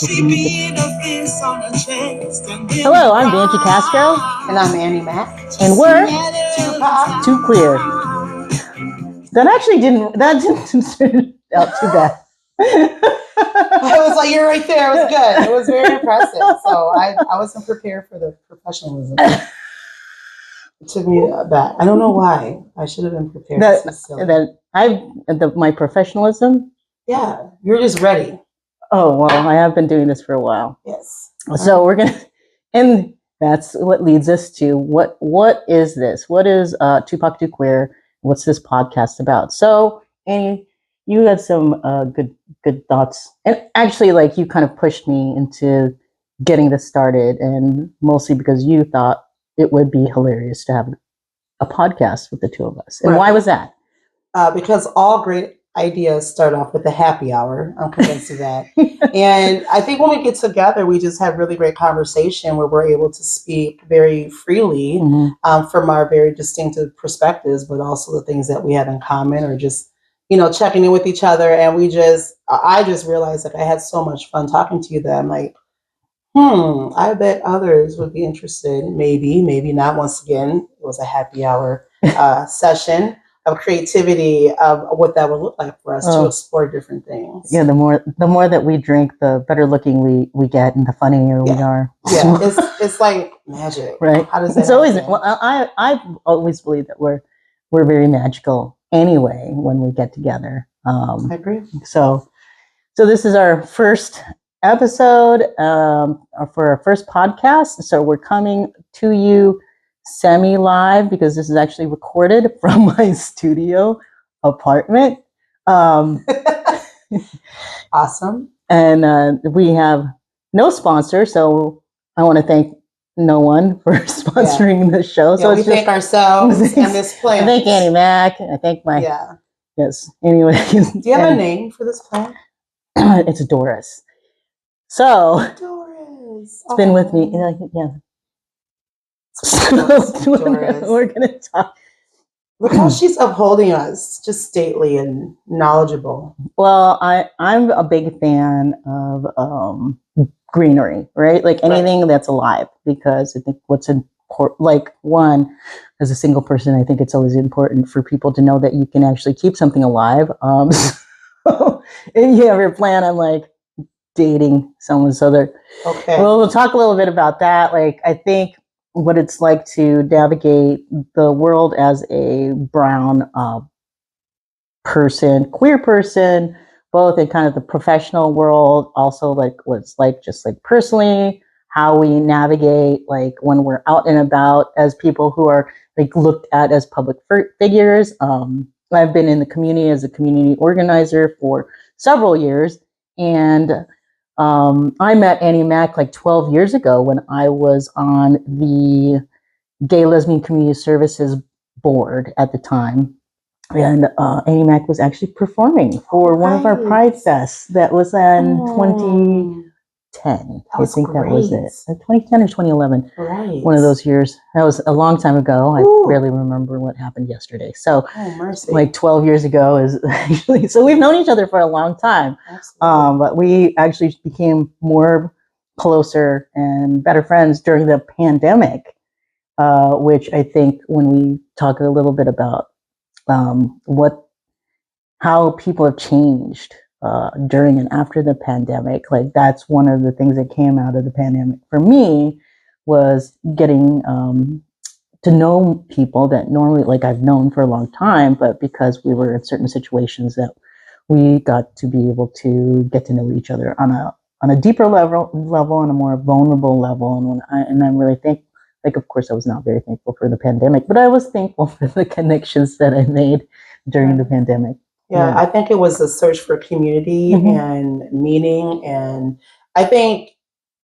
Hello, I'm Banji Castro. And I'm Annie Mack. And we're 2PoC2Queers. That didn't turn out too bad. I was like, you're right there. It was good. It was very impressive. So I wasn't prepared for the professionalism. It took me back. I don't know why. I should have been prepared. My professionalism? Yeah, you're just ready. Oh, well, I have been doing this for a while. Yes. So we're going to, and that's what leads us to what is this? What is 2PoC2Queer? What's this podcast about? So, Annie, you had some good thoughts. And actually, like, you kind of pushed me into getting this started, and mostly because you thought it would be hilarious to have a podcast with the two of us. And why was that? Because all great ideas start off with a happy hour. I'm convinced of that. And I think when we get together, we just have really great conversation where we're able to speak very freely from our very distinctive perspectives, but also the things that we have in common, or just, checking in with each other. And I just realized that I had so much fun talking to you that I'm like, I bet others would be interested. Maybe not. Once again, it was a happy hour session of creativity of what that would look like for us to explore different things. Yeah, the more that we drink, the better looking we get, and the funnier we are. Yeah, it's like magic, right? How does that? It's always I've always believed that we're very magical anyway when we get together. I agree. So this is our first episode for our first podcast. So we're coming to you semi-live because this is actually recorded from my studio apartment. Awesome. And we have no sponsor, so I want to thank no one for sponsoring the show. So we thank ourselves and this plant. I thank Annie Mack. I thank my yes. Anyway, do you have a name for this plant? It's Doris. So Doris, it's been with me. Yeah. We're gonna talk. Look how she's upholding us, just stately and knowledgeable. Well, I'm a big fan of greenery, right? Like anything that's alive, because I think what's important, like one, as a single person, I think it's always important for people to know that you can actually keep something alive. So if you have your plan on like dating someone, so they're okay. Well, we'll talk a little bit about that. Like, I think what it's like to navigate the world as a brown person, queer person, both in kind of the professional world, also like what it's like just like personally, how we navigate like when we're out and about as people who are like looked at as public figures. I've been in the community as a community organizer for several years, and I met Annie Mack like 12 years ago when I was on the Gay Lesbian Community Services board at the time. And Annie Mack was actually performing for one of our Pride Fests that was in 2010. I think that was it. 2010 or 2011. Right. One of those years. That was a long time ago. I barely remember what happened yesterday. So like 12 years ago is actually, so we've known each other for a long time. But we actually became more closer and better friends during the pandemic, which I think when we talk a little bit about how people have changed during and after the pandemic. Like, that's one of the things that came out of the pandemic for me, was getting to know people that normally, like, I've known for a long time, but because we were in certain situations, that we got to be able to get to know each other on a deeper level, on a more vulnerable level. And I'm really thankful. Like, of course, I was not very thankful for the pandemic, but I was thankful for the connections that I made during the pandemic. Yeah, I think it was a search for community and meaning. And I think,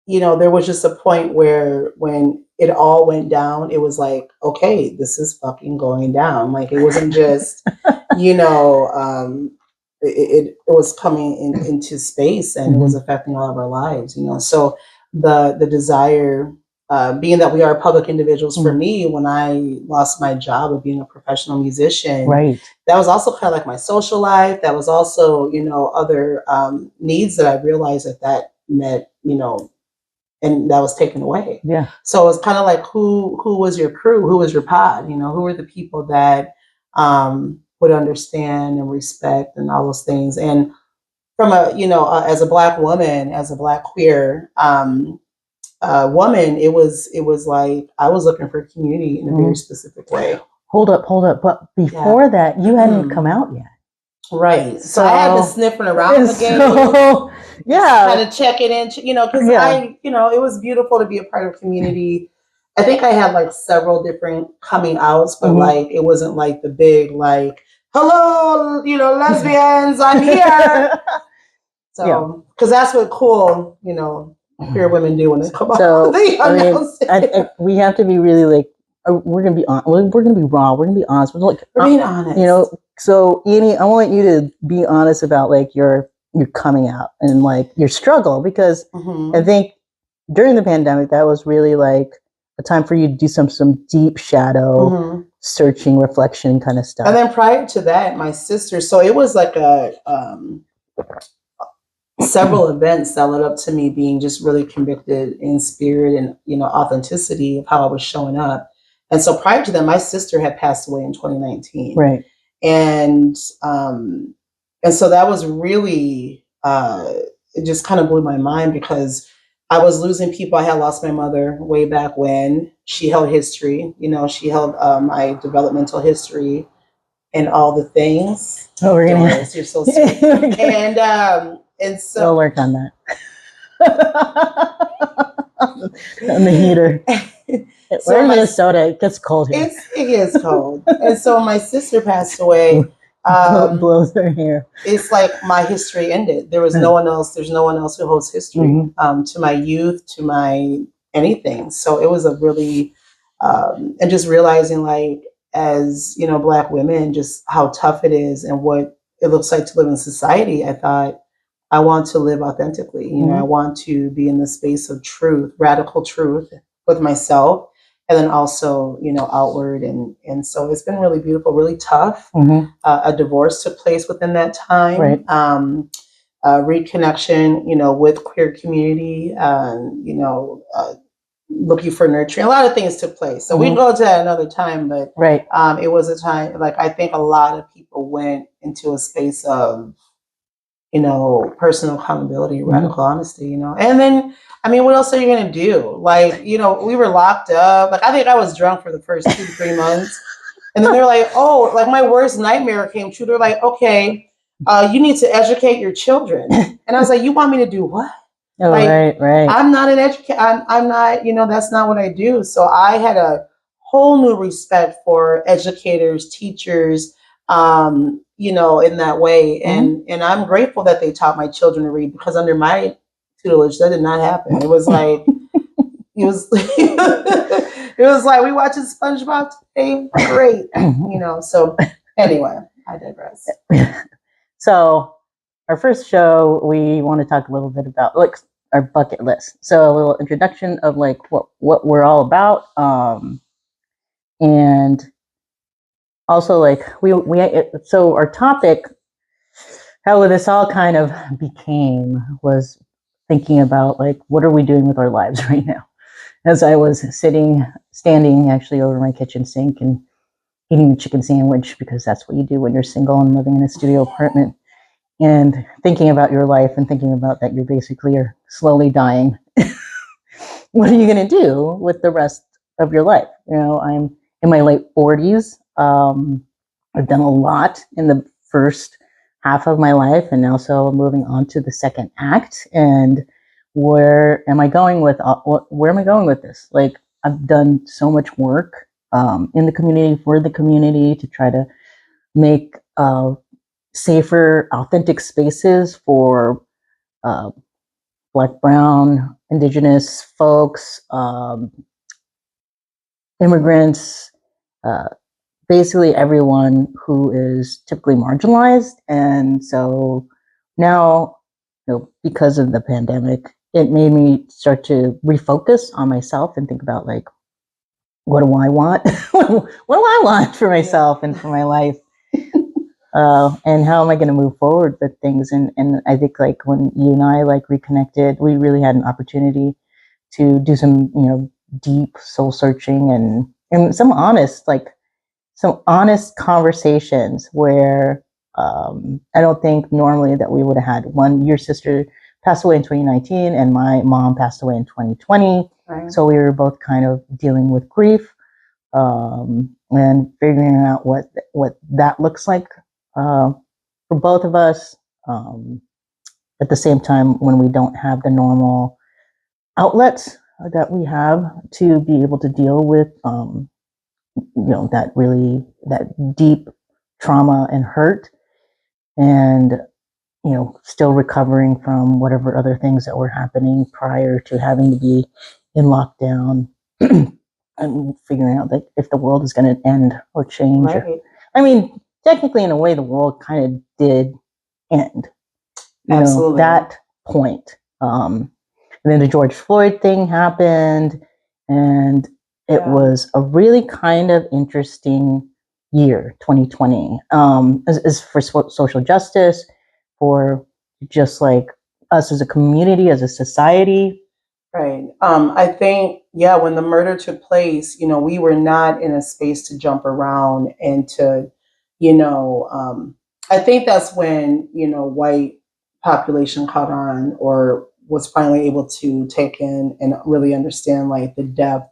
there was just a point where when it all went down, it was like, okay, this is fucking going down. Like, it wasn't just, it was coming into space, and it was affecting all of our lives, So the desire, being that we are public individuals, for me, when I lost my job of being a professional musician, that was also kind of like my social life. That was also, other needs that I realized that met, you know, and that was taken away. Yeah. So it's kind of like who was your crew, who was your pod, you know, who were the people that would understand and respect and all those things. And from a, you know, as a Black woman, as a Black queer woman, it was like I was looking for community in a very specific way. Hold up. But before that, you hadn't come out yet. Right. So I had been sniffing around the game. So, yeah. Kind of checking in, you know, because I, you know, it was beautiful to be a part of community. I think I had like several different coming outs, but like it wasn't like the big, like, hello, you know, lesbians, I'm here. So, because that's what cool, you know, queer women do when they come out. We have to be really like, we're gonna be on. We're gonna be raw. We're gonna be honest. We're being honest. You know. So Annie, I want you to be honest about like your coming out and like your struggle, because I think during the pandemic that was really like a time for you to do some deep shadow searching, reflection kind of stuff. And then prior to that, my sister. So it was like a several events that led up to me being just really convicted in spirit and, you know, authenticity of how I was showing up. And so prior to that, my sister had passed away in 2019. Right. And so that was really, it just kind of blew my mind because I was losing people. I had lost my mother way back when. She held history, you know, she held my developmental history and all the things. Oh, we're gonna. Doris, you're so sweet. And so we'll work on that. On the heater. So we're in Minnesota. It gets cold here. It gets cold. And so my sister passed away. Blows her hair. It's like my history ended. There was no one else. There's no one else who holds history to my youth, to my anything. So it was a really, and just realizing like, as, you know, Black women, just how tough it is and what it looks like to live in society. I thought, I want to live authentically. You know, I want to be in the space of truth, radical truth with myself, and then also, you know, outward. And so it's been really beautiful, really tough. A divorce took place within that time. Right. Reconnection, you know, with queer community, you know, looking for nurturing. A lot of things took place. So we can go to that another time, but right. It was a time, like, I think a lot of people went into a space of, you know, personal accountability, radical honesty, you know. And then, I mean, what else are you going to do? Like, you know, we were locked up. Like, I think I was drunk for the first 2 to 3 months. And then they're like, oh, like my worst nightmare came true. They're like, okay, you need to educate your children. And I was like, you want me to do what? Oh, like, right. I'm not an educator. I'm not, you know, that's not what I do. So I had a whole new respect for educators, teachers, you know, in that way. And I'm grateful that they taught my children to read, because under my tutelage, that did not happen. It was like, it was like, we watching SpongeBob today. Great. You know, so anyway, I digress. So our first show, we want to talk a little bit about like our bucket list. So a little introduction of like what we're all about. And also like so our topic, how this all kind of became, was thinking about like, what are we doing with our lives right now? As I was standing actually over my kitchen sink and eating a chicken sandwich, because that's what you do when you're single and living in a studio apartment, and thinking about your life and thinking about that you basically are slowly dying. What are you going to do with the rest of your life? You know, I'm in my late 40s. I've done a lot in the first half of my life, and now so moving on to the second act. And where am I going with this? Like, I've done so much work in the community, for the community, to try to make safer, authentic spaces for Black, Brown, Indigenous folks, immigrants, basically everyone who is typically marginalized. And so now, you know, because of the pandemic, it made me start to refocus on myself and think about like, what do I want? What do I want for myself and for my life? And how am I going to move forward with things? And I think like when you and I like reconnected, we really had an opportunity to do some, deep soul searching and some honest conversations where I don't think normally that we would have had one. Your sister passed away in 2019 and my mom passed away in 2020. Right. So we were both kind of dealing with grief and figuring out what that looks like for both of us. At the same time, when we don't have the normal outlets that we have to be able to deal with, that deep trauma and hurt, and still recovering from whatever other things that were happening prior to having to be in lockdown. And figuring out like if the world is going to end or change. Right. I mean, technically, in a way, the world kind of did end. Absolutely. That point. And then the George Floyd thing happened, and it was a really kind of interesting year, 2020, as for social justice, for just like us as a community, as a society. Right. I think, when the murder took place, we were not in a space to jump around and to, I think that's when, white population caught on or was finally able to take in and really understand like the depth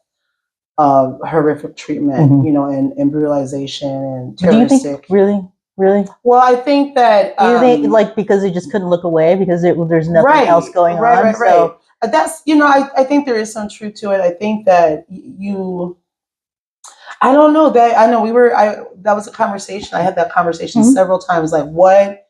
of horrific treatment, and brutalization and terroristic. Do you think really? Well, I think that because they just couldn't look away because there's nothing else going on. Right. So that's I think there is some truth to it. I think that I don't know that I know that was a conversation. I had that conversation several times. Like why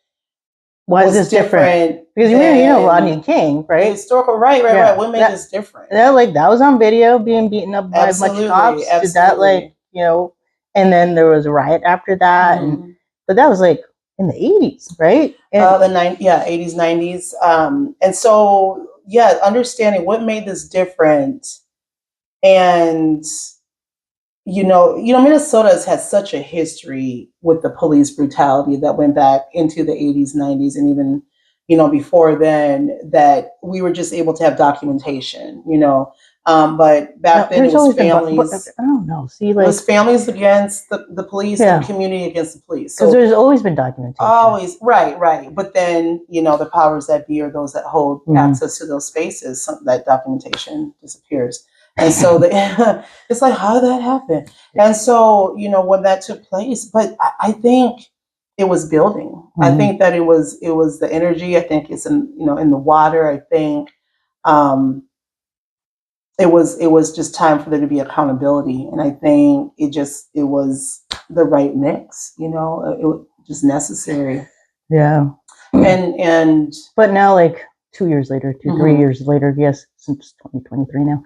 is this different? Because Rodney King, right? Historical, right. What made this different? Yeah, like that was on video, being beaten up by a bunch of cops. Absolutely. Did that and then there was a riot after that, but that was like in the 80s, right? The 80s, 90s, and so understanding what made this different, and Minnesota has had such a history with the police brutality that went back into the 80s, 90s, and even, before then, that we were just able to have documentation, but back then it was families. I don't know. See, it was families against the police, the community against the police. So there's always been documentation. Always, right. But then, the powers that be or those that hold access to those spaces, that documentation disappears. And so it's like, how did that happen? And so, when that took place, but I think it was building. I think that it was the energy. I think it's in the water. I think it was just time for there to be accountability. And I think it was the right mix, it was just necessary. Yeah. And but now like 2 years later, 3 years later, yes, since 2023 now.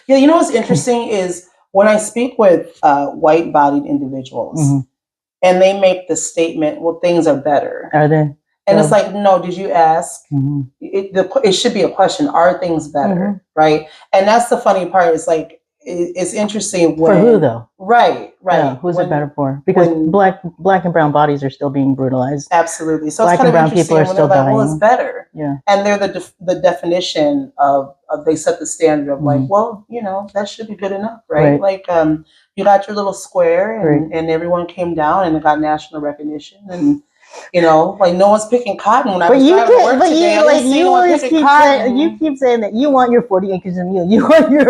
What's interesting is when I speak with white-bodied individuals and they make the statement, well, things are better. Are they? And it's like, no, did you ask? It should be a question. Are things better? Right? And that's the funny part. It's like, it's interesting when... For who, though? Right. Yeah, who's it better for? Because black and brown bodies are still being brutalized. Absolutely. So black it's kind and brown people are still dying. Well, it's better. Yeah. And they're the definition of they set the standard of like, well, that should be good enough, right? Like, you got your little square and everyone came down and it got national recognition and... like no one's picking cotton when I was driving to work today. You keep saying that you want your 40 acres of mule. You want your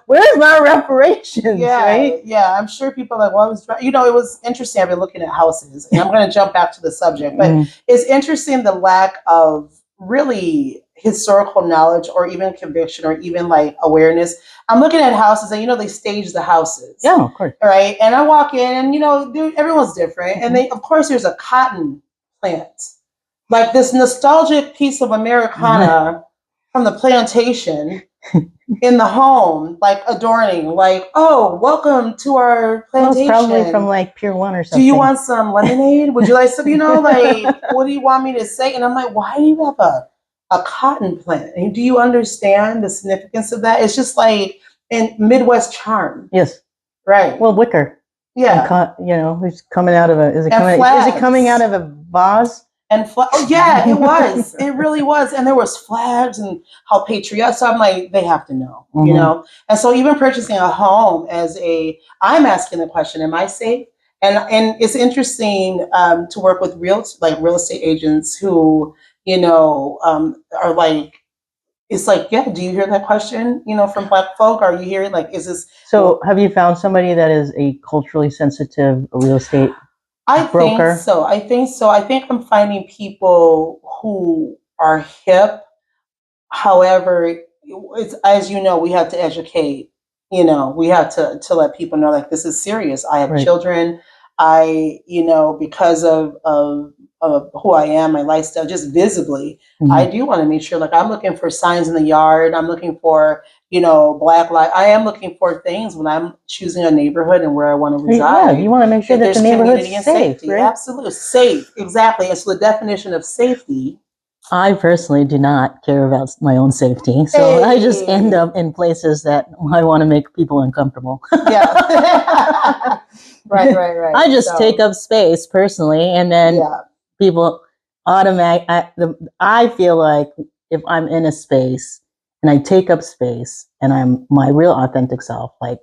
where's my reparations? Right? Yeah. I'm sure people are like, well, I was it was interesting. I've been looking at houses, and I'm going to jump back to the subject, but it's interesting the lack of really historical knowledge or even conviction or even like awareness. I'm looking at houses and they stage the houses. Yeah, of course. Right. And I walk in and everyone's different. And of course there's a cotton plant. Like this nostalgic piece of Americana from the plantation in the home, like adorning, like, oh, welcome to our plantation. Well, it's probably from like Pier 1 or something. Do you want some lemonade? Would you like some, like, what do you want me to say? And I'm like, why do you have a cotton plant? And do you understand the significance of that? It's just like in Midwest charm. Yes. Right. Well, wicker. Yeah. He's coming out of is it And coming out flags. of a vase? And oh yeah, it was. It really was. And there was flags and how patriotic. So I'm like, they have to know, you Mhm. know. And so even purchasing a home I'm asking the question, am I safe? And it's interesting to work with real estate agents who are like, it's like, yeah, do you hear that question? From Black folk, are you hearing like, is this? So, have you found somebody that is a culturally sensitive real estate I think broker? so. I think so. I think I'm finding people who are hip. However, it's, as you know, we have to educate. We have to let people know like this is serious. I have Right. children. Because of who I am, my lifestyle, just visibly, I do want to make sure. Like I'm looking for signs in the yard. I'm looking for black light. I am looking for things when I'm choosing a neighborhood and where I want to Yeah, reside. you want to make sure That that the there's neighborhood's community and safe, safety. right? Absolutely safe. Exactly. And so the definition of safety. I personally do not care about my own safety, so I just end Hey. up in places that I want to make people uncomfortable. Yeah. Right. I just take up space personally, and then Yeah. people I feel like if I'm in a space and I take up space and I'm my real authentic self, like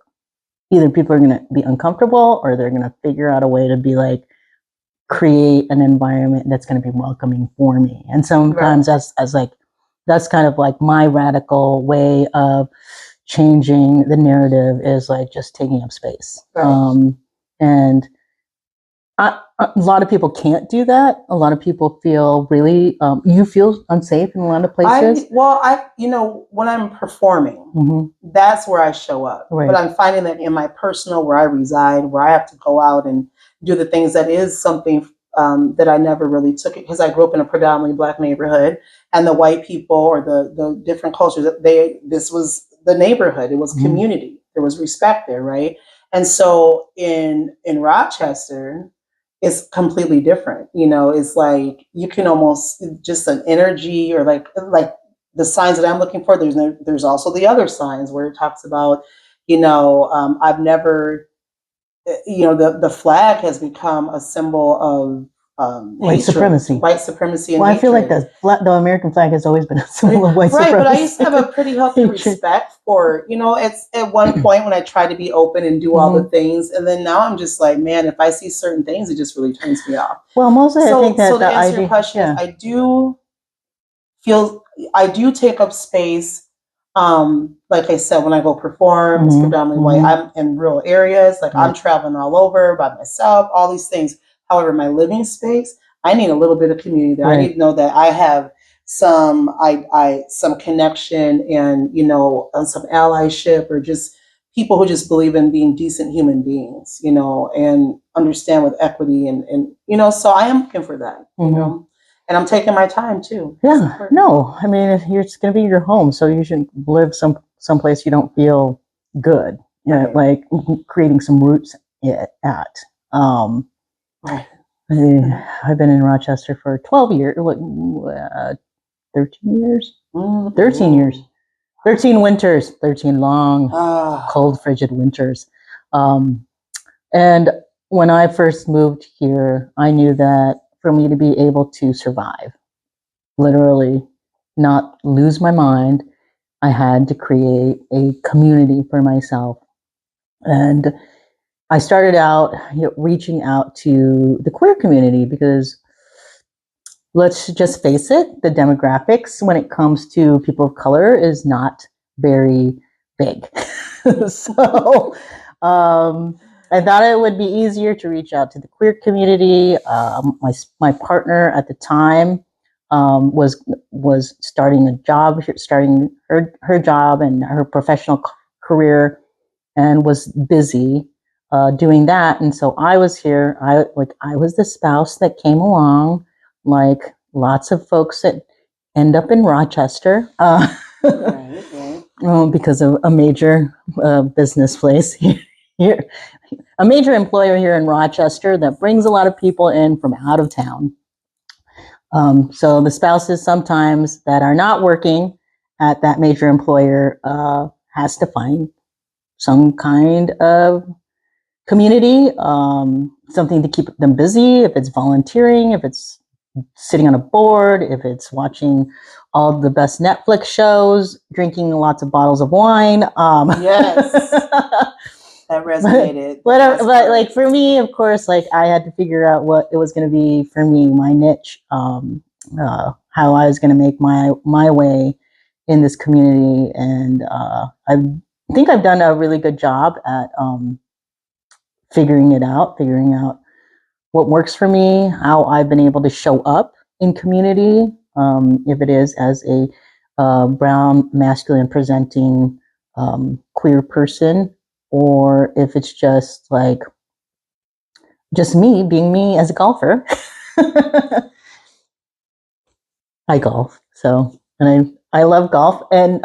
either people are going to be uncomfortable or they're going to figure out a way to be like create an environment that's going to be welcoming for me. And sometimes that's kind of like my radical way of changing the narrative is like just taking up space. Right. And a lot of people can't do that. A lot of people feel really, you feel unsafe in a lot of places. When I'm performing, that's where I show up. Right. But I'm finding that in my personal, where I reside, where I have to go out and do the things, that is something that I never really took it, because I grew up in a predominantly Black neighborhood, and the white people or the different cultures, this was the neighborhood. It was community. There was respect there, right? And so in Rochester, it's completely different. It's like you can almost just an energy, or like the signs that I'm looking for. There's also the other signs where it talks about, I've never, the flag has become a symbol of White supremacy. White supremacy, and well, I feel like hatred. the American flag has always been a symbol of white supremacy. Right, but I used to have a pretty healthy respect for, it's at one point when I tried to be open and do all the things, and then now I'm just like, man, if I see certain things, it just really turns me off. Well, mostly I think that So to the answer your idea, question, yeah. I do take up space. Like I said, when I go perform, it's predominantly white. I'm in rural areas, like I'm traveling all over by myself, all these things. However, my living space, I need a little bit of community there. I need to know that I have some some connection, and some allyship, or just people who just believe in being decent human beings, and understand with equity, so I am looking for that, and I'm taking my time too. Yeah, no, I mean, it's going to be your home, so you should live someplace you don't feel good. Like creating some roots at. Right. I've been in Rochester for 12 years, 13 years, 13 years, 13 winters, 13 long, cold, frigid winters. And when I first moved here, I knew that for me to be able to survive, literally not lose my mind, I had to create a community for myself. And I started out reaching out to the queer community because let's just face it, the demographics when it comes to people of color is not very big. So I thought it would be easier to reach out to the queer community. My partner at the time was starting a job, starting her job and her professional career, and was busy doing that. And so I was here. I was the spouse that came along, like lots of folks that end up in Rochester. Because of a major business place here, a major employer here in Rochester that brings a lot of people in from out of town. So the spouses sometimes that are not working at that major employer has to find some kind of community, something to keep them busy, if it's volunteering, if it's sitting on a board, if it's watching all the best Netflix shows, drinking lots of bottles of wine. Yes. That resonated. But like for me, of course, like I had to figure out what it was going to be for me, my niche, how I was going to make my way in this community, and I think I've done a really good job at figuring out what works for me, how I've been able to show up in community, if it is as a brown, masculine presenting queer person, or if it's just like just me being me as a golfer. I golf, so and I love golf, and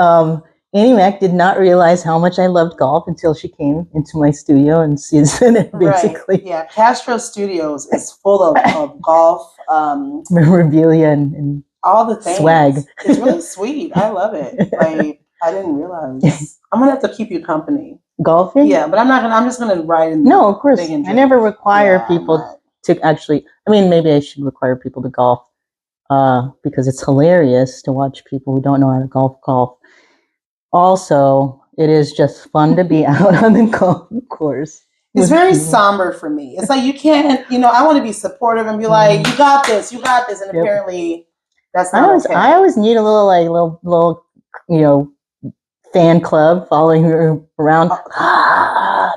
Annie Mack did not realize how much I loved golf until she came into my studio and sees it basically. Right. Yeah, Castro Studios is full of golf memorabilia and all the things. Swag. It's really sweet. I love it. Like I didn't realize. I'm gonna have to keep you company. Golfing? Yeah, but I'm not gonna. I'm just gonna ride in. No, of course. I never require people to actually. I mean, maybe I should require people to golf, because it's hilarious to watch people who don't know how to golf. Also, it is just fun to be out on the golf course. It's very somber for me. It's like you can't. I want to be supportive and be like, "You got this, you got this," and apparently, that's not okay. I always need a little, fan club following her around.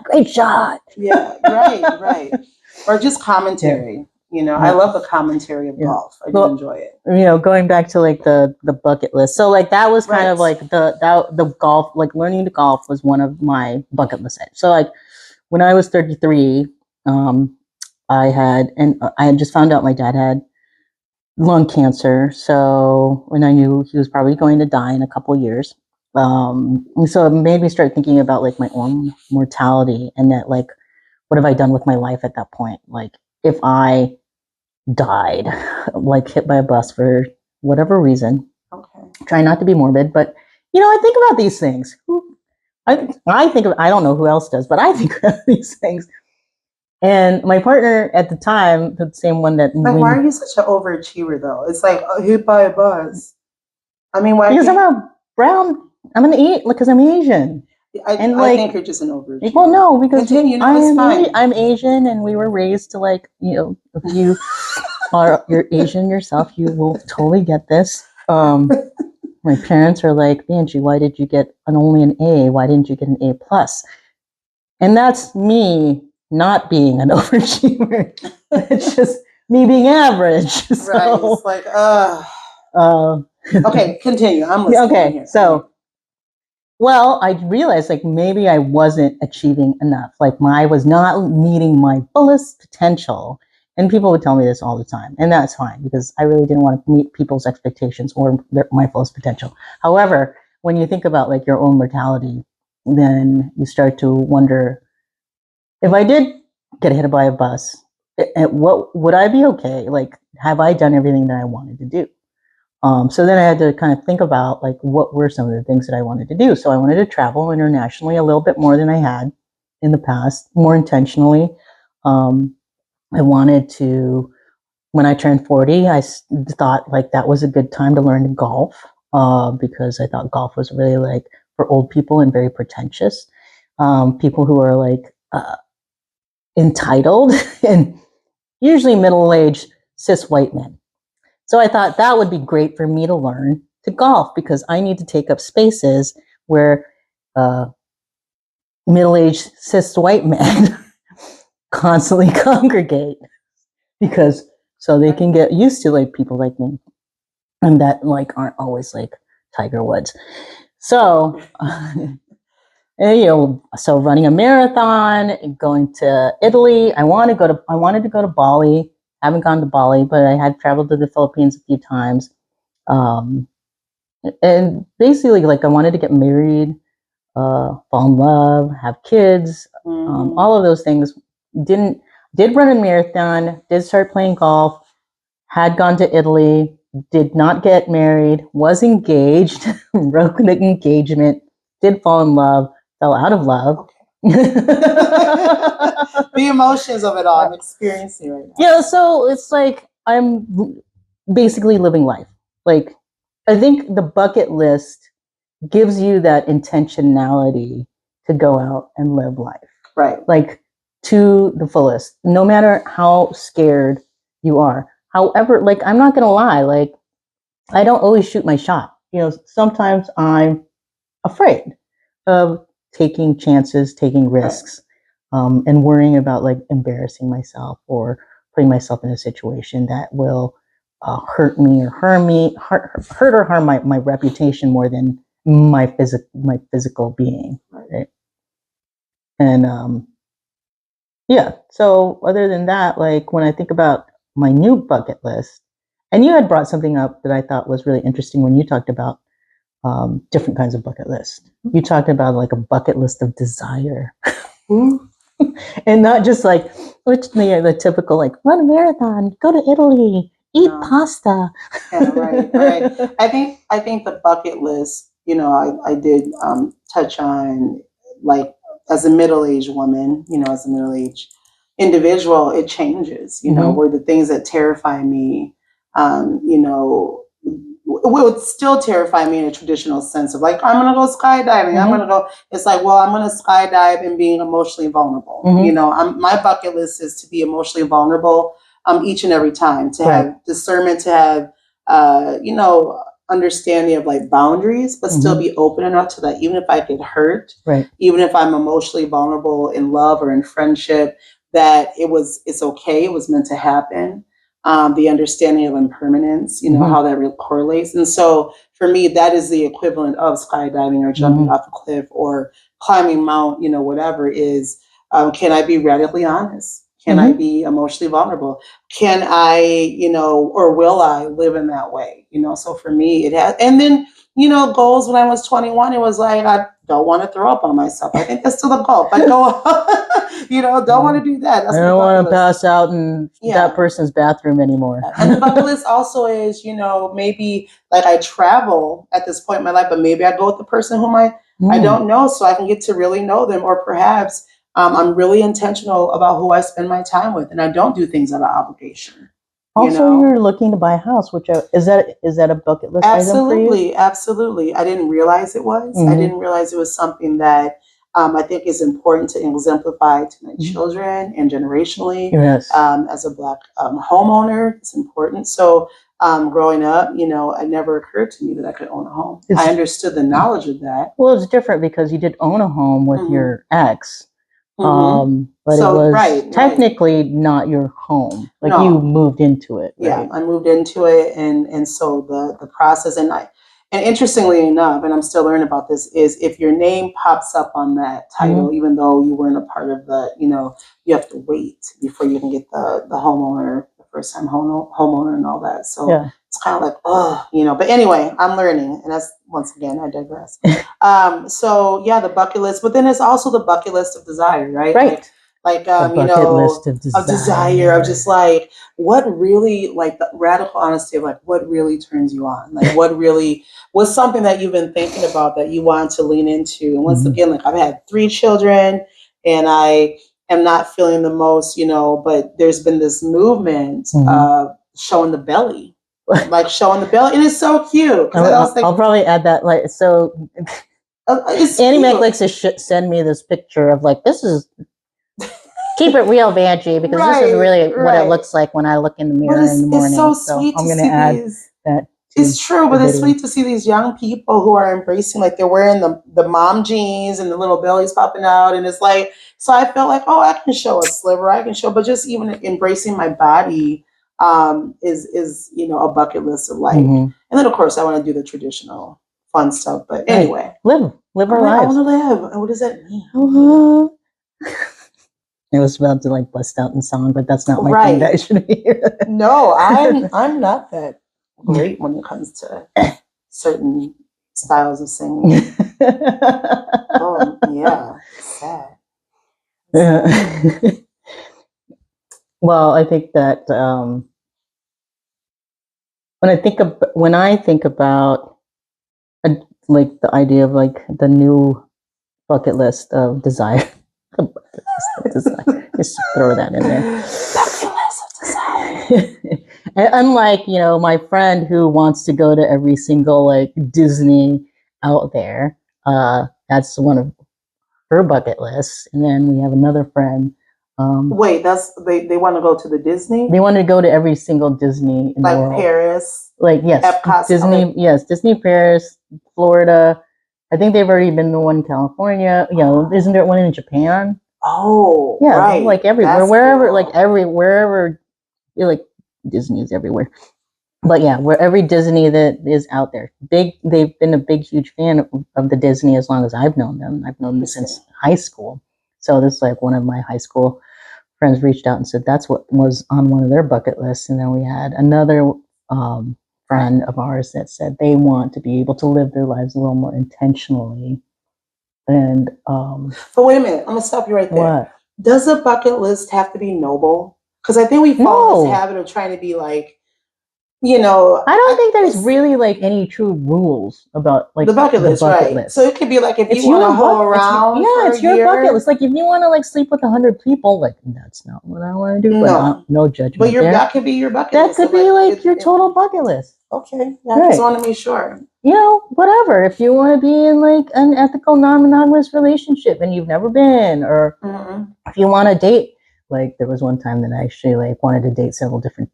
Great shot. Yeah, right. Or just commentary. I love the commentary of golf. I do enjoy it. Going back to like the bucket list. So like that was kind of like the golf, like learning to golf was one of my bucket list. So like when I was 33, I had just found out my dad had lung cancer. So when I knew he was probably going to die in a couple of years. So it made me start thinking about like my own mortality, and that like, what have I done with my life at that point? Like if I died, like hit by a bus for whatever reason. Okay. Try not to be morbid, but I think about these things. I think I don't know who else does, but I think about these things. And my partner at the time, the same one that. Like, why are you such an overachiever though? It's like hit by a bus. I mean, why? Because I'm a brown. I'm an because I'm Asian. I think you're just an overachiever. Well, no, because I'm Asian, and we were raised to like, if you you're Asian yourself, you will totally get this. My parents are like, Angie, why did you get only an A? Why didn't you get an A plus? And that's me not being an overachiever. It's just me being average. So, right. It's like, okay, continue. I'm listening. Okay, here. So. Well, I realized like maybe I wasn't achieving enough. Like I was not meeting my fullest potential. And people would tell me this all the time. And that's fine, because I really didn't want to meet people's expectations or my fullest potential. However, when you think about like your own mortality, then you start to wonder, if I did get hit by a bus, what would I be okay? Like, have I done everything that I wanted to do? So then I had to kind of think about like what were some of the things that I wanted to do. So I wanted to travel internationally a little bit more than I had in the past, more intentionally. I wanted to, when I turned 40, I thought like that was a good time to learn to golf, because I thought golf was really like for old people and very pretentious, people who are like entitled and usually middle-aged cis white men. So I thought that would be great for me to learn to golf, because I need to take up spaces where middle-aged cis white men constantly congregate, because so they can get used to like people like me, and that like aren't always like Tiger Woods. So, so running a marathon, going to Italy. I wanted to go to Bali. Haven't gone to Bali, but I had traveled to the Philippines a few times. And basically, like I wanted to get married, fall in love, have kids, all of those things. Did run a marathon, did start playing golf, had gone to Italy, did not get married, was engaged, broke the engagement, did fall in love, fell out of love. The emotions of it all. I'm experiencing right now. Yeah, so it's like I'm basically living life. Like, I think the bucket list gives you that intentionality to go out and live life. Right. Like, to the fullest, no matter how scared you are. However, like, I'm not gonna lie, like, I don't always shoot my shot. Sometimes I'm afraid of taking chances, taking risks, and worrying about like embarrassing myself or putting myself in a situation that will hurt me or hurt or harm my reputation more than my physical being. Right? And yeah, so other than that, like when I think about my new bucket list, and you had brought something up that I thought was really interesting when you talked about different kinds of bucket lists. You talked about like a bucket list of desire. And not just like the typical like run a marathon, go to Italy, eat pasta. Yeah, right. I think the bucket list, I did touch on, like, as a middle-aged woman, as a middle-aged individual, it changes, where the things that terrify me, would still terrify me in a traditional sense of like, I'm gonna go skydiving. I'm gonna go. It's like, well, I'm gonna skydive and being emotionally vulnerable. My bucket list is to be emotionally vulnerable each and every time, to have discernment, to have understanding of like boundaries, but still be open enough to that, even if I get hurt, even if I'm emotionally vulnerable in love or in friendship, that it's okay. It was meant to happen. The understanding of impermanence, how that really correlates. And so for me, that is the equivalent of skydiving or jumping off a cliff or climbing Mount, whatever is, can I be radically honest? Can I be emotionally vulnerable? Can I, or will I live in that way? So for me, it has, and then, goals when I was 21, it was like, I don't want to throw up on myself. I think that's still the goal. But don't want to do that. That's I don't want to pass out in that person's bathroom anymore. And the bucket list also is, maybe like I travel at this point in my life, but maybe I go with the person whom I don't know, so I can get to really know them. Or perhaps I'm really intentional about who I spend my time with, and I don't do things out of obligation. Also, you're looking to buy a house, which is that a bucket list item for you? Absolutely. I didn't realize it was. I didn't realize it was something that I think is important to exemplify to my children and generationally. Yes. As a Black homeowner, it's important. So growing up, it never occurred to me that I could own a home. I understood the knowledge of that. Well, it's different because you did own a home with your ex. But so, it was technically not your home. Like you moved into it. Right? Yeah, I moved into it, and so the process, and interestingly enough, and I'm still learning about this, is if your name pops up on that title, even though you weren't a part of the, you have to wait before you can get the homeowner, the first time homeowner, and all that. So it's kind of like, But anyway, I'm learning, and that's, once again, I digress. So yeah, the bucket list, but then it's also the bucket list of desire, right? Right. Like list of desire of just like what really, like the radical honesty of like what really turns you on, like what really was something that you've been thinking about that you want to lean into. And once again, like I've had 3 children, and I am not feeling the most, but there's been this movement of showing the belly, like showing the belly, and it's so cute. I'll probably add that, like, so Annie Mack likes to send me this picture of like, this is. Keep it real, Banshee, because this is really what it looks like when I look in the mirror in the morning. It's so sweet I'm going to add that. It's true, but it's sweet to see these young people who are embracing, like they're wearing the mom jeans and the little bellies popping out. And it's like, so I felt like, I can show a sliver, but just even embracing my body is a bucket list of life. And then, of course, I want to do the traditional fun stuff. But anyway. Live our lives. I want to live. And what does that mean? I was about to like bust out in song, but that's not my thing. That should be here. No, I'm not that great when it comes to certain styles of singing. Oh yeah, sad. Well, I think that when I think about like the idea of like the new bucket list of desire. Just throw that in there. And unlike, my friend who wants to go to every single like Disney out there, that's one of her bucket lists. And then we have another friend. Wait, they want to go to the Disney? They want to go to every single Disney in the world. Like Paris? Like, yes, Epcot, Disney, yes, Disney Paris, Florida. I think they've already been to one in California. Isn't there one in Japan? Oh, yeah, right. like everywhere, That's wherever, cool. wherever, like Disney is everywhere. But yeah, where every Disney that is out there, they've been a big, huge fan of the Disney as long as I've known them. I've known them since high school. So this is like one of my high school friends reached out and said that's what was on one of their bucket lists. And then we had another friend of ours that said they want to be able to live their lives a little more intentionally. And but wait a minute, I'm gonna stop you right there. what? Does a bucket list have to be noble? Because I think we fall in this habit of trying to be like, I don't think there's really like any true rules about like the bucket list, right? So it could be like if you want to hoe around, it's your bucket list. Like if you want to like sleep with 100 people, like that's not what I want to do. No, no judgment. But that could be your bucket list. That could be like your total bucket list. Okay, I just want to make sure. Whatever. If you want to be in like an ethical, non-monogamous relationship and you've never been, or if you want to date, like there was one time that I actually like wanted to date several different,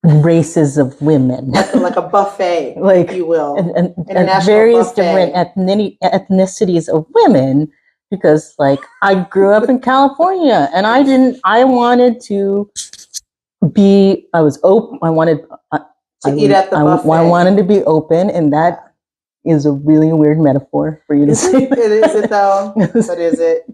races of women, like a buffet, like if you will, and various different ethnicities of women, because like I grew up in California and I wanted to be, I was open, I wanted to eat at the buffet. I wanted to be open, and that is a really weird metaphor for you to say. Is it though? But is it?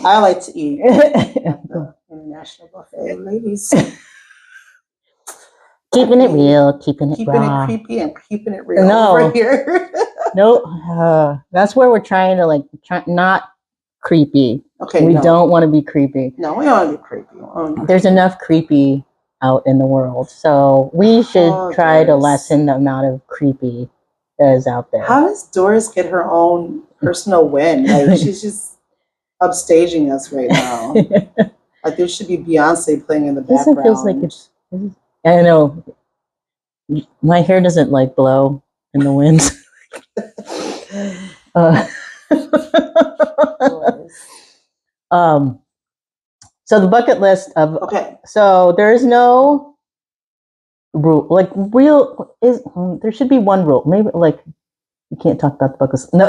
I like to eat at the International Buffet, ladies. Keeping it real, keeping it raw. Keeping it creepy and keeping it real over here. No, that's where we're trying to like not creepy. Okay, we don't want to be creepy. No, we don't want to be creepy. There's enough creepy out in the world, so we should try to lessen the amount of creepy that is out there. How does Doris get her own personal win? Like she's just upstaging us right now. Like there should be Beyonce playing in the background. It feels like it's. I know. My hair doesn't like blow in the wind. So the bucket list of so there is no rule, like there should be one rule, maybe like you can't talk about the bucket list. No,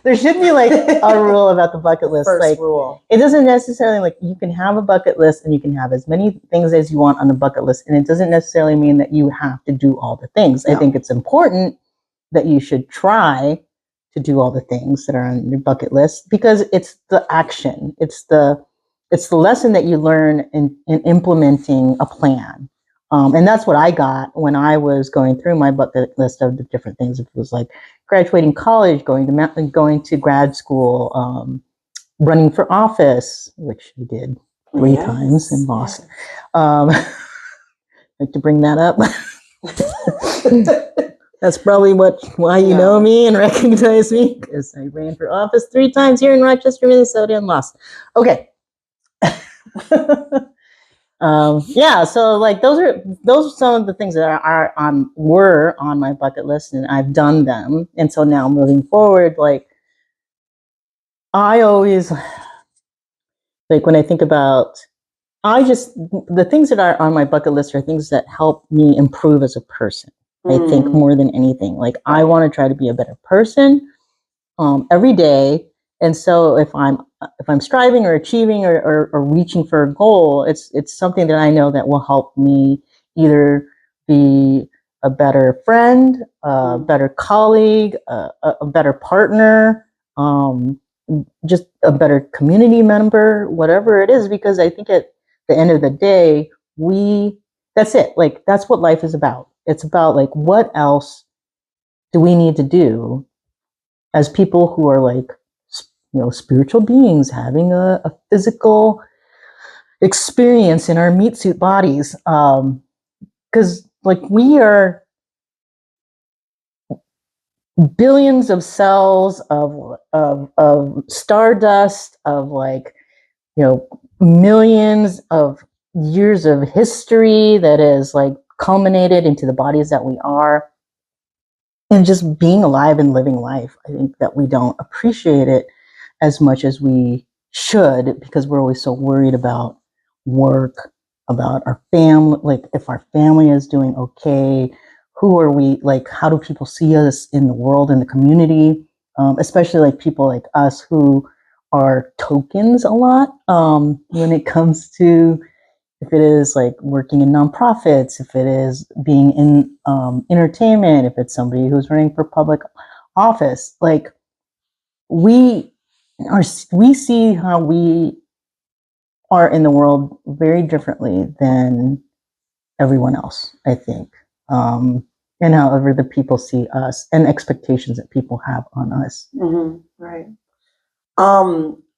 there should be like a rule about the bucket list. First like rule. It doesn't necessarily like you can have a bucket list and you can have as many things as you want on the bucket list, and it doesn't necessarily mean that you have to do all the things. I think it's important that you should try to do all the things that are on your bucket list, because it's the action, it's the lesson that you learn in implementing a plan. And that's what I got when I was going through my bucket list of the different things. It was like graduating college, going to grad school, running for office, which I did 3 times and lost. I'd like to bring that up. That's probably why you know me and recognize me, because I ran for office 3 times here in Rochester, Minnesota, and lost. Okay. So like those are some of the things that were on my bucket list, and I've done them. And so now moving forward, like I always like when I think about the things that are on my bucket list are things that help me improve as a person. I think more than anything, like I want to try to be a better person every day. And so if I'm striving or achieving or reaching for a goal, it's something that I know that will help me either be a better friend, a better colleague, a better partner, just a better community member, whatever it is, because I think at the end of the day, that's it. Like that's what life is about. It's about like, what else do we need to do as people who are like, spiritual beings having a physical experience in our meat suit bodies. Because like we are billions of cells of stardust, of like, you know, millions of years of history that is like culminated into the bodies that we are, and just being alive and living life. I think that we don't appreciate it as much as we should, because we're always so worried about work, about our family, like if our family is doing okay, who are we, like how do people see us in the world, in the community, especially like people like us who are tokens a lot, when it comes to, if it is like working in nonprofits, if it is being in entertainment, if it's somebody who's running for public office, like we we see how we are in the world very differently than everyone else, I think. And however the people see us and expectations that people have on us. Mm-hmm. Right.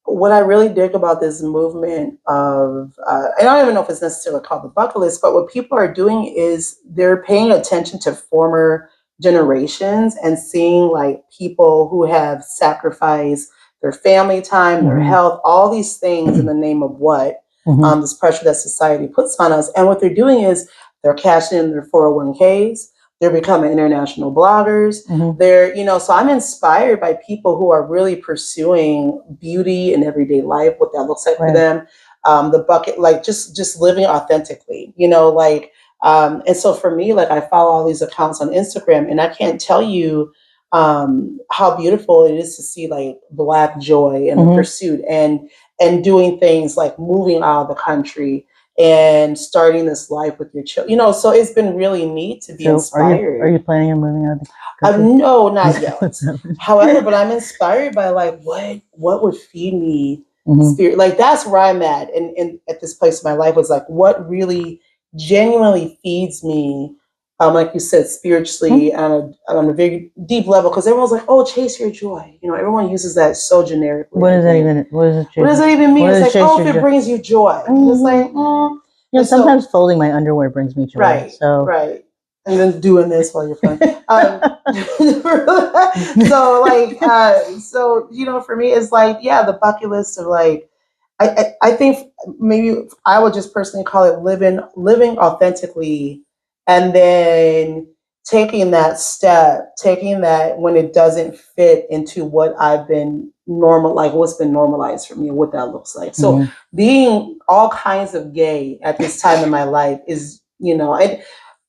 What I really dig about this movement of, I don't even know if it's necessarily called the bucket list, but what people are doing is they're paying attention to former generations and seeing like people who have sacrificed their family time, their health, all these things in the name of what? This pressure that society puts on us. And what they're doing is they're cashing in their 401ks. They're becoming international bloggers. They're, you know, so I'm inspired by people who are really pursuing beauty in everyday life, what that looks like for them. The bucket, like just living authentically, you know, like, and so for me, like I follow all these accounts on Instagram, and I can't tell you how beautiful it is to see like Black joy and the pursuit and doing things like moving out of the country and starting this life with your children, you know, so it's been really neat to be inspired. Are you planning on moving out of the country? No, not yet. However, but I'm inspired by like what would feed me spirit. Like that's where I'm at, and at this place in my life was like what really genuinely feeds me. Like you said, spiritually on a very deep level, because everyone's like, "Oh, chase your joy." You know, everyone uses that so generically. What does that even? What does it even mean? It's like, oh, if it brings you joy, it's like, you know, sometimes folding my underwear brings me joy. Right. So right, and then doing this while you're playing. So like, so you know, for me, it's like, yeah, the bucket list of like, I think maybe I would just personally call it living authentically, and then taking that step, taking that when it doesn't fit into what I've been normal, like what's been normalized for me, what that looks like. So being all kinds of gay at this time in my life is, you know,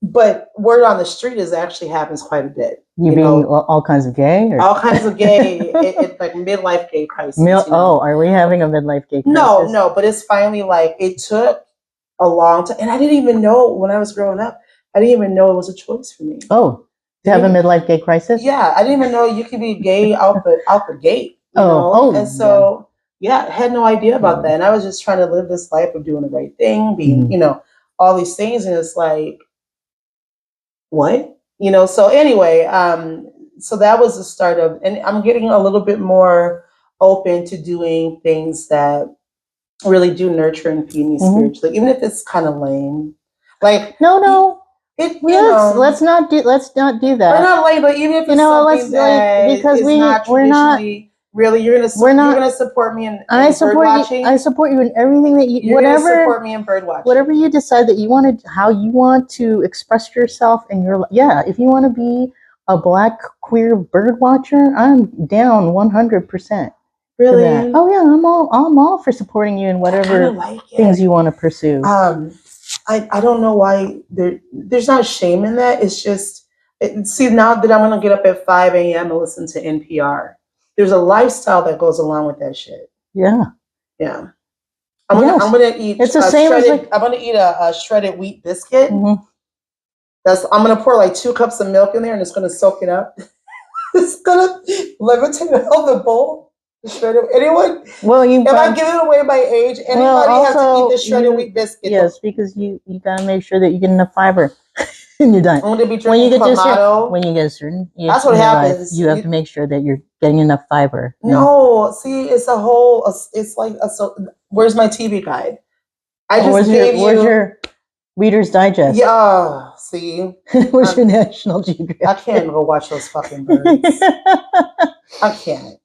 but word on the street is actually happens quite a bit. You being all kinds of gay? Or? All kinds of gay, it's like midlife gay crisis. You know? Oh, are we having a midlife gay crisis? No, but it's finally like, it took a long time. And I didn't even know when I was growing up, I didn't even know it was a choice for me. Oh, to have a midlife gay crisis? Yeah, I didn't even know you could be gay out the gate. You know? And so, yeah, I had no idea about that. And I was just trying to live this life of doing the right thing, being, you know, all these things. And it's like, what? You know, so anyway, so that was the start of, and I'm getting a little bit more open to doing things that really do nurture and feed me spiritually, even if it's kind of lame. Like let's not do that. We're not lame, but even if it's something that because is not traditionally really, you're gonna support me in I support you. I support you in everything that you. You're gonna support me in bird watching. Whatever you decide that you want to, how you want to express yourself in your, if you want to be a Black queer bird watcher, I'm down 100%. Really? Oh yeah, I'm all for supporting you in whatever things you want to pursue. I don't know why there's not shame in that. It's just, see, now that I'm gonna get up at 5 a.m. and listen to NPR, there's a lifestyle that goes along with that shit. Yeah. Yeah. I'm gonna eat. It's the same as like, I'm gonna eat a shredded wheat biscuit. I'm gonna pour like 2 cups of milk in there, and it's gonna soak it up. It's gonna levitate out the bowl. Shredded, anyone? Well, if I'm giving away my age, anybody has to eat the shredded wheat biscuit. Yes, because you gotta make sure that you get enough fiber in your diet. I'm gonna be drinking Clamato. When you get a certain, that's what happens. You have to make sure that you're getting enough fiber. No, see, it's a whole. It's like so. Where's my TV guide? I just gave you. Reader's Digest. Yeah, see, What's your National Geographic? I can't go watch those fucking birds. I can't.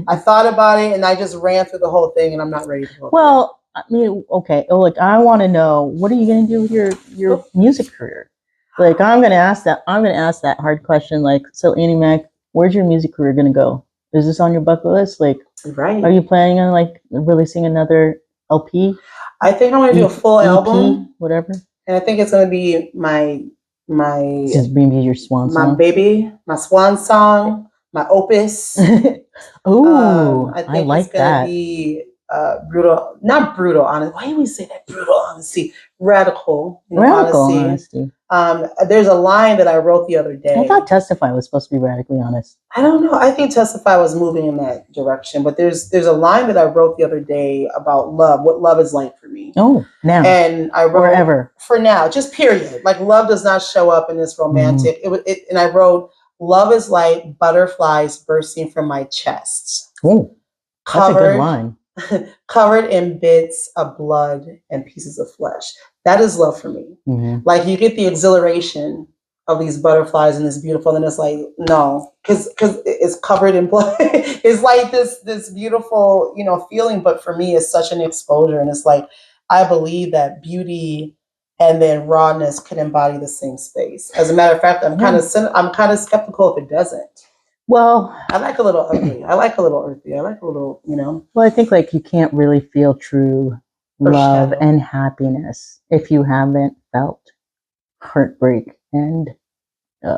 I thought about it and I just ran through the whole thing and I'm not ready to go. Well, I mean, okay. Oh, like I want to know, what are you going to do with your music career? Like I'm going to ask that. I'm going to ask that hard question. Like, so Annie Mack, where's your music career going to go? Is this on your bucket list? Like, right? Are you planning on like releasing another LP? I think I'm going to do a full album, whatever. And I think it's going to be my just maybe your swan song, my baby, my swan song, my opus. Oh, I think it's going to be brutal, not brutal honesty. Why do we say that? Brutal honesty, radical, radical honesty. There's a line that I wrote the other day. I thought Testify was supposed to be radically honest. I don't know. I think Testify was moving in that direction, but there's a line that I wrote the other day about love, what love is like for me. Oh, now. And I wrote forever. For now, just period. Like love does not show up in this romantic. And I wrote, love is like butterflies bursting from my chest. Oh, that's a good line. Covered in bits of blood and pieces of flesh. That is love for me. Like you get the exhilaration of these butterflies and this beautiful, and it's like, no, because it's covered in blood. It's like this beautiful, feeling, but for me it's such an exposure. And it's like, I believe that beauty and then rawness can embody the same space. As a matter of fact, I'm kind of skeptical if it doesn't. Well, I like a little ugly. I like a little earthy. I like a little, Well, I think like you can't really feel true love and happiness if you haven't felt heartbreak and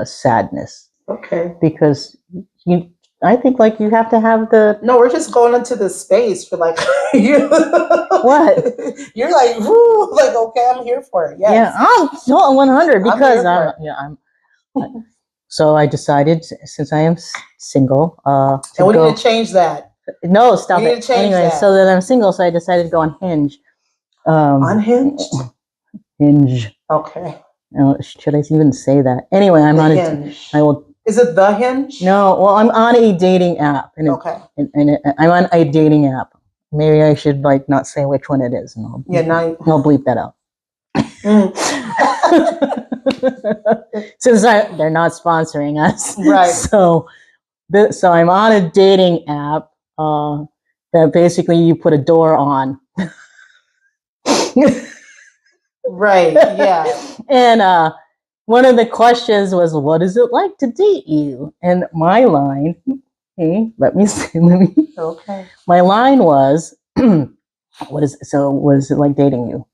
sadness. Okay. Because I think like you have to have the. No, we're just going into the space for like you. What? You're like, whoo, like okay, I'm here for it. Yes. Yeah, I'm so 100 because I'm. So I decided, since I am single, and we need to change that. No, stop it. Anyway, so that I'm single, so I decided to go on Hinge. Unhinged? Hinge. Okay. Should I even say that? Anyway, I'm on Hinge. I will. Is it the Hinge? No, well, I'm on a dating app. And I'm on a dating app. Maybe I should like not say which one it is. And I'll bleep that out. Since they're not sponsoring us, right? So I'm on a dating app that basically you put a door on, right? Yeah. And one of the questions was, "What is it like to date you?" And my line, let me. Okay. My line was, "What is it like dating you?"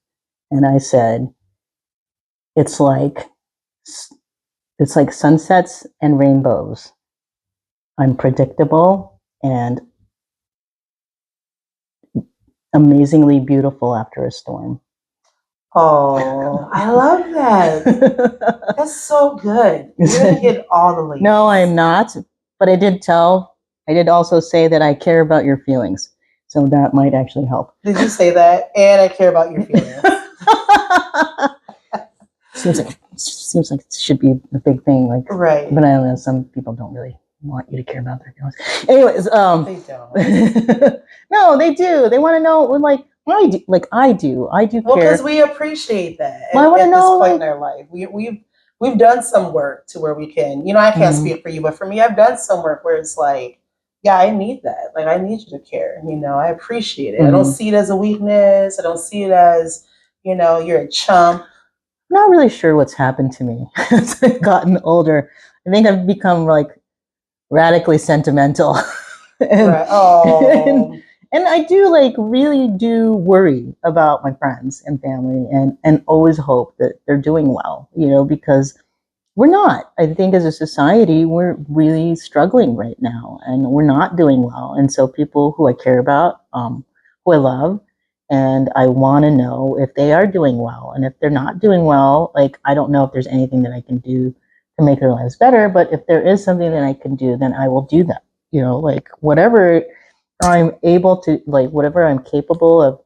And I said, It's like sunsets and rainbows. I'm predictable and amazingly beautiful after a storm." Oh, I love that. That's so good. You're gonna get all the ladies. No, I'm not. But I did also say that I care about your feelings. So that might actually help. Did you say that? And I care about your feelings. Seems like it should be a big thing, like right. But I don't know. Some people don't really want you to care about their feelings. Anyways, they don't. No, they do. They want to know, like I do. I do. Well, care. because we appreciate that. Well, I want to know, this point in our life, we've done some work to where we can. I can't speak for you, but for me, I've done some work where it's like, yeah, I need that. Like, I need you to care. I appreciate it. I don't see it as a weakness. I don't see it as, you're a chump. I'm not really sure what's happened to me as I've gotten older. I think I've become like radically sentimental. Right. Oh. And I do really do worry about my friends and family and always hope that they're doing well, because we're not. I think as a society, we're really struggling right now and we're not doing well. And so people who I care about, who I love, and I want to know if they are doing well. And if they're not doing well, I don't know if there's anything that I can do to make their lives better. But if there is something that I can do, then I will do that. Whatever I'm able to, whatever I'm capable of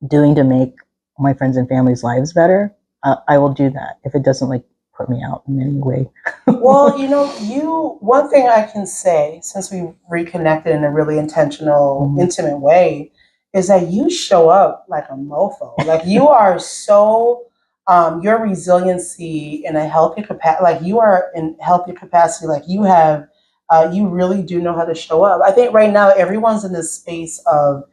doing to make my friends and family's lives better, I will do that. If it doesn't put me out in any way. Well, one thing I can say, since we reconnected in a really intentional, intimate way, is that you show up like a mofo. Like you are so your resiliency in a healthy capacity, like you are in healthy capacity, like you have, you really do know how to show up. I think right now everyone's in this space of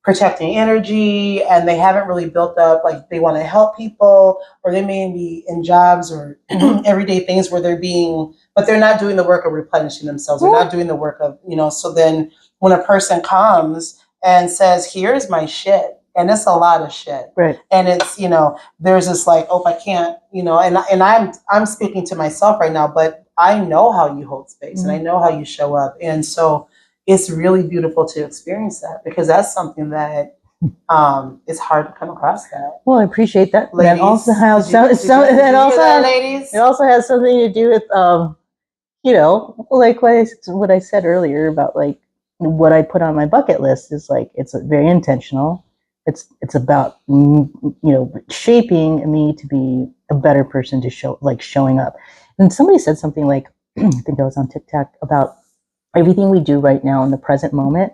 protecting energy and they haven't really built up, like they want to help people or they may be in jobs or everyday things where they're being, but they're not doing the work of replenishing themselves. They're not doing the work of, so then when a person comes and says, here's my shit, and it's a lot of shit. Right. And it's, there's this like, oh, I can't, and I'm speaking to myself right now, but I know how you hold space and I know how you show up. And so it's really beautiful to experience that because that's something that it's hard to come across that. Well, I appreciate that. Ladies, that also has ladies? It also has something to do with like what I said earlier about like what I put on my bucket list is like it's very intentional. It's about shaping me to be a better person, to showing up. And somebody said something like I think I was on TikTok about everything we do right now in the present moment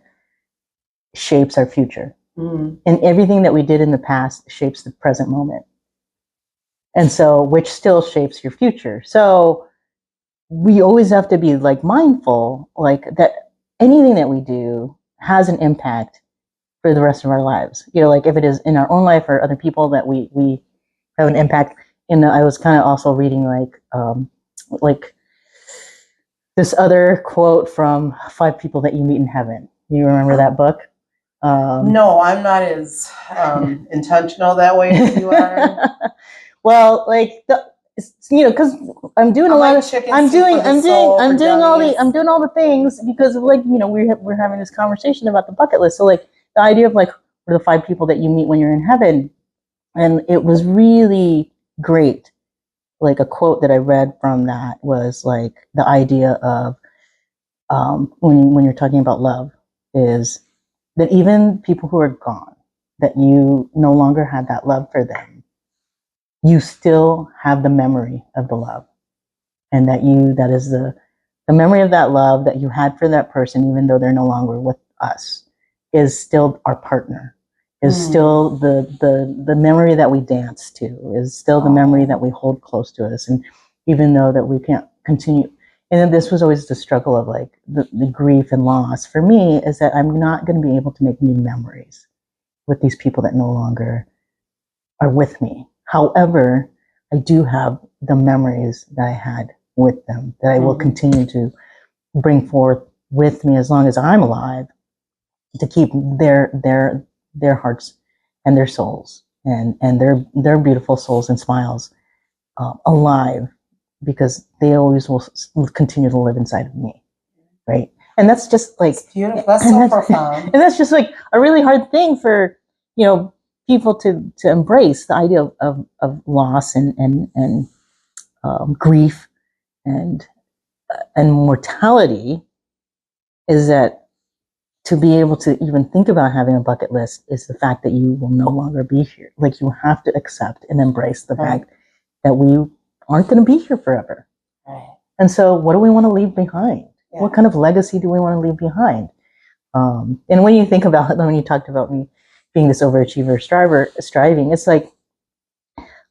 shapes our future. And everything that we did in the past shapes the present moment. And so, which still shapes your future. So we always have to be like mindful, like that anything that we do has an impact for the rest of our lives. Like if it is in our own life or other people that we have an impact. I was kind of also reading like this other quote from 5 People That You Meet in Heaven. Do you remember that book? No, I'm not as intentional that way as you are. Well, like because I'm doing a lot of I'm doing all the things because of like we're having this conversation about the bucket list. So like the idea of like what are the 5 people that you meet when you're in heaven, and it was really great. Like a quote that I read from that was like the idea of when you're talking about love is that even people who are gone, that you no longer had that love for them, you still have the memory of the love, and that is the memory of that love that you had for that person, even though they're no longer with us, is still our partner, is still the memory that we dance to, is still the memory that we hold close to us. And even though that we can't continue, and then this was always the struggle of like the grief and loss for me, is that I'm not going to be able to make new memories with these people that no longer are with me. However, I do have the memories that I had with them that I will continue to bring forth with me as long as I'm alive, to keep their hearts and their souls and their beautiful souls and smiles alive, because they always will continue to live inside of me, right? And that's just like it's beautiful. That's so profound. And that's just like a really hard thing for people to embrace, the idea of loss and grief and mortality, is that to be able to even think about having a bucket list is the fact that you will no longer be here. Like you have to accept and embrace the fact that we aren't going to be here forever. Right. And so what do we want to leave behind? Yeah. What kind of legacy do we want to leave behind? And when you think about, when you talked about me being this overachiever striving, it's like,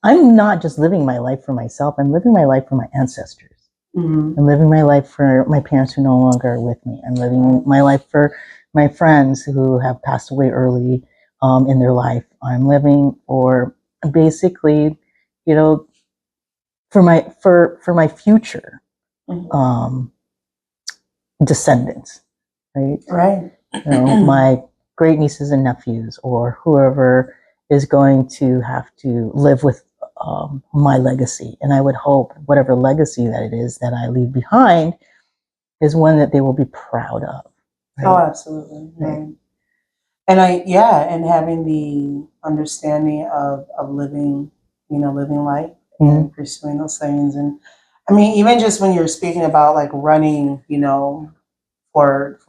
I'm not just living my life for myself. I'm living my life for my ancestors. I'm living my life for my parents who no longer are with me. I'm living my life for my friends who have passed away early in their life. I'm living for basically, for my future descendants, right? Right. My great nieces and nephews, or whoever is going to have to live with my legacy. And I would hope whatever legacy that it is that I leave behind is one that they will be proud of. Right? Oh, absolutely. Right. And and having the understanding of living, living life and pursuing those things. And I mean, even just when you're speaking about like running, for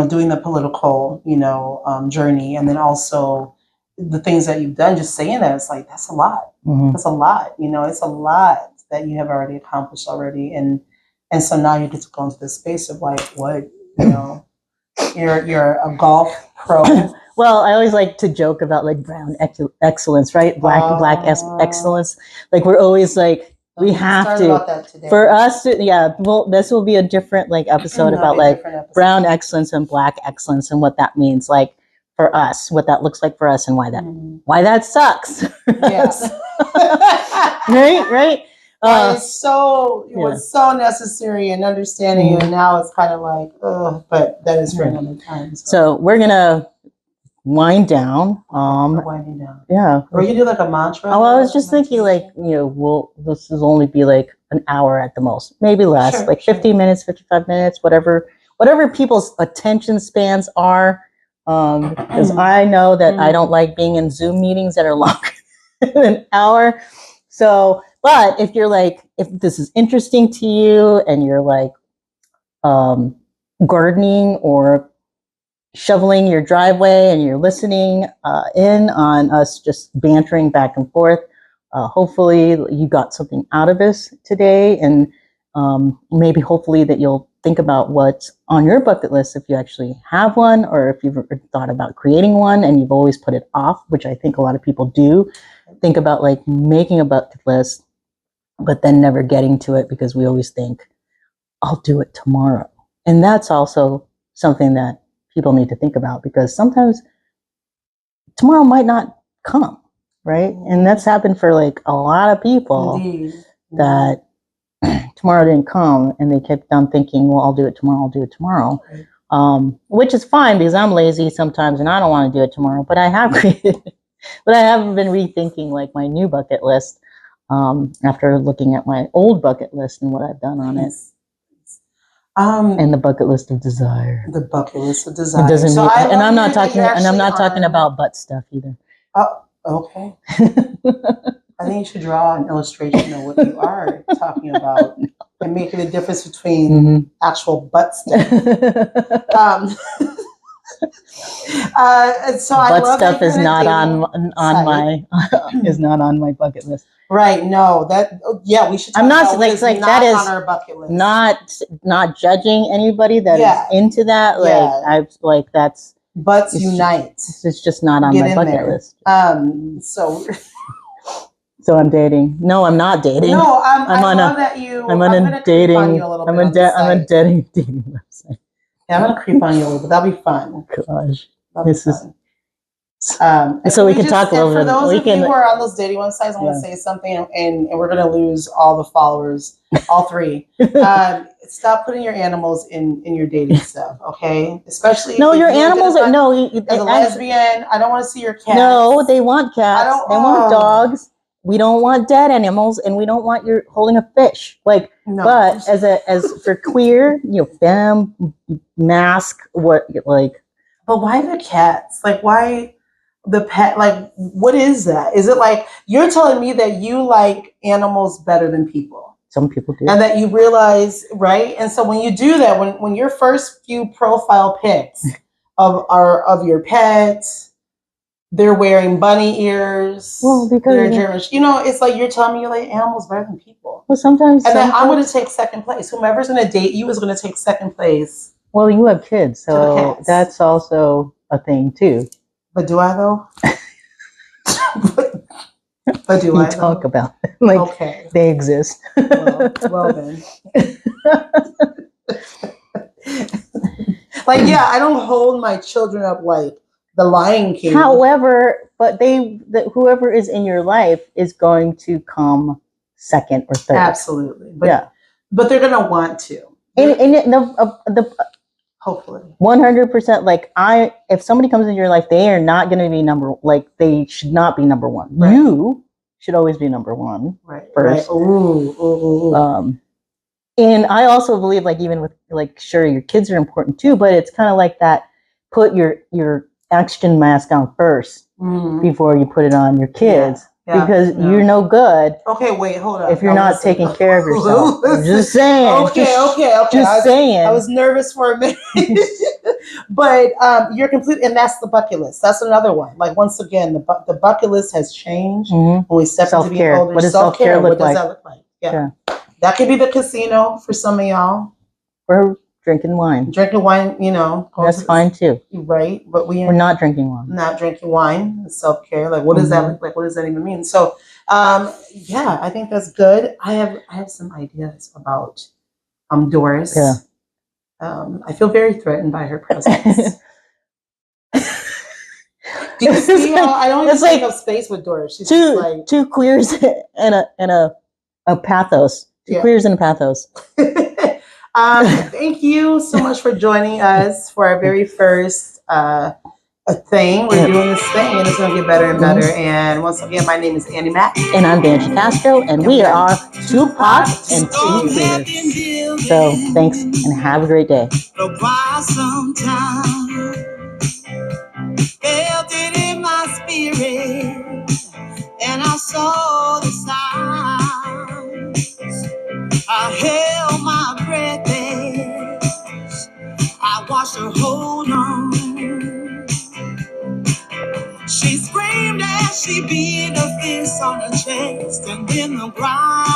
doing the political, journey, and then also the things that you've done, just saying that, it's like, that's a lot. That's a lot, it's a lot that you have already accomplished already. And so now you get to go into this space of like, what, You're a golf pro. Well, I always like to joke about like brown excellence, right? Black excellence. Like we're always like we have to. About that today. For us, yeah. Well, this will be a different like episode about like brown excellence and black excellence and what that means, like for us, what that looks like for us, and why that sucks. Yes. right. It was so necessary and understanding, and now it's kind of like, but that is for another time. So we're gonna wind down. We're winding down. Yeah. Or you do like a mantra. Oh, I was just thinking, like, this will only be like an hour at the most, maybe less, 50 minutes, 55 minutes, whatever people's attention spans are. Because I know that I don't like being in Zoom meetings that are longer than an hour. So, but if you're like, if this is interesting to you and you're like gardening or shoveling your driveway and you're listening in on us just bantering back and forth, hopefully you got something out of this today, and maybe hopefully that you'll think about what's on your bucket list if you actually have one, or if you've thought about creating one and you've always put it off, which I think a lot of people do. Think about like making a bucket list, but then never getting to it because we always think, I'll do it tomorrow. And that's also something that people need to think about, because sometimes tomorrow might not come, right? And that's happened for like a lot of people. Indeed. That tomorrow didn't come and they kept on thinking, well, I'll do it tomorrow. Right. Which is fine because I'm lazy sometimes and I don't want to do it tomorrow, but I have created, but I have been rethinking like my new bucket list after looking at my old bucket list and what I've done on it. And the bucket list of desire. The bucket list of desire. It doesn't mean, and I'm not talking about butt stuff either. Oh, okay. I think you should draw an illustration of what you are talking about and making the difference between actual butt stuff. And so butt stuff is not on my is not on my bucket list. Right? No, we should. I'm not like that is on our bucket list. Not judging anybody that is into that. Like I've like that's butts unite. It's just not on my bucket list. So I'm dating. No, I'm not dating. No, I'm on a dating website. Yeah, I'm gonna creep on you a little bit. That'll be fun. Gosh, this is. So we can talk a little bit. For those of you who are on those dating websites, I'm gonna say something, and we're gonna lose all the followers, all three. Stop putting your animals in your dating stuff, okay? Especially your animals are as a lesbian. I don't want to see your cats. No, they want cats. They want dogs. We don't want dead animals, and we don't want you holding a fish. Like, no. But as for queer, femme, mask, what like? But why the cats? Like, why the pet? Like, what is that? Is it like you're telling me that you like animals better than people? Some people do, and that you realize, right? And so when you do that, when your first few profile pics of your pets. They're wearing bunny ears. Well, because they're German. It's like you're telling me you like animals better than people. Well, sometimes. And then I'm going to take second place. Whomever's going to date you is going to take second place. Well, you have kids, so that's also a thing too. But do I though? but do I? You talk about it. Like they exist. Well then. I don't hold my children up like the Lion King. However, but whoever is in your life is going to come second or third. Absolutely. But they're going to want to. And hopefully 100%. Like if somebody comes into your life, they are not going to be they should not be number one. Right. You should always be number one. Right. First. Right. Ooh. And I also believe even with sure, your kids are important too, but it's kind of like that. Put your oxygen mask on first before you put it on your kids because you're no good. Okay, wait, hold on. If you're not taking care of yourself. I'm just saying. Okay. Just saying. I was nervous for a minute. But you're complete, and that's the bucket list. That's another one. Like once again, the bucket list has changed when we step into being older. What does self-care look like? What does that look like? Yeah. That could be the casino for some of y'all. Or drinking wine. Drinking wine, you know, That's fine too. right? But we're not drinking wine. Not drinking wine, self care. Like, what does that like? What does that even mean? So, yeah, I think that's good. I have some ideas about Doris. Yeah. I feel very threatened by her presence. Do you see how I don't even take up space with Doris? She's just like two queers and a pathos. Two queers and a pathos. Thank you so much for joining us for our very first thing. We're doing this thing, and it's going to get better and better. And once again, my name is Annie Mack. And I'm Banshee Castro, and we are 2PoC and 2Queers. So thanks, and have a great day. Felt it in my spirit, and I saw the signs. I held my breath as I watched her hold on. She screamed as she beat her fist on her chest and then the ground.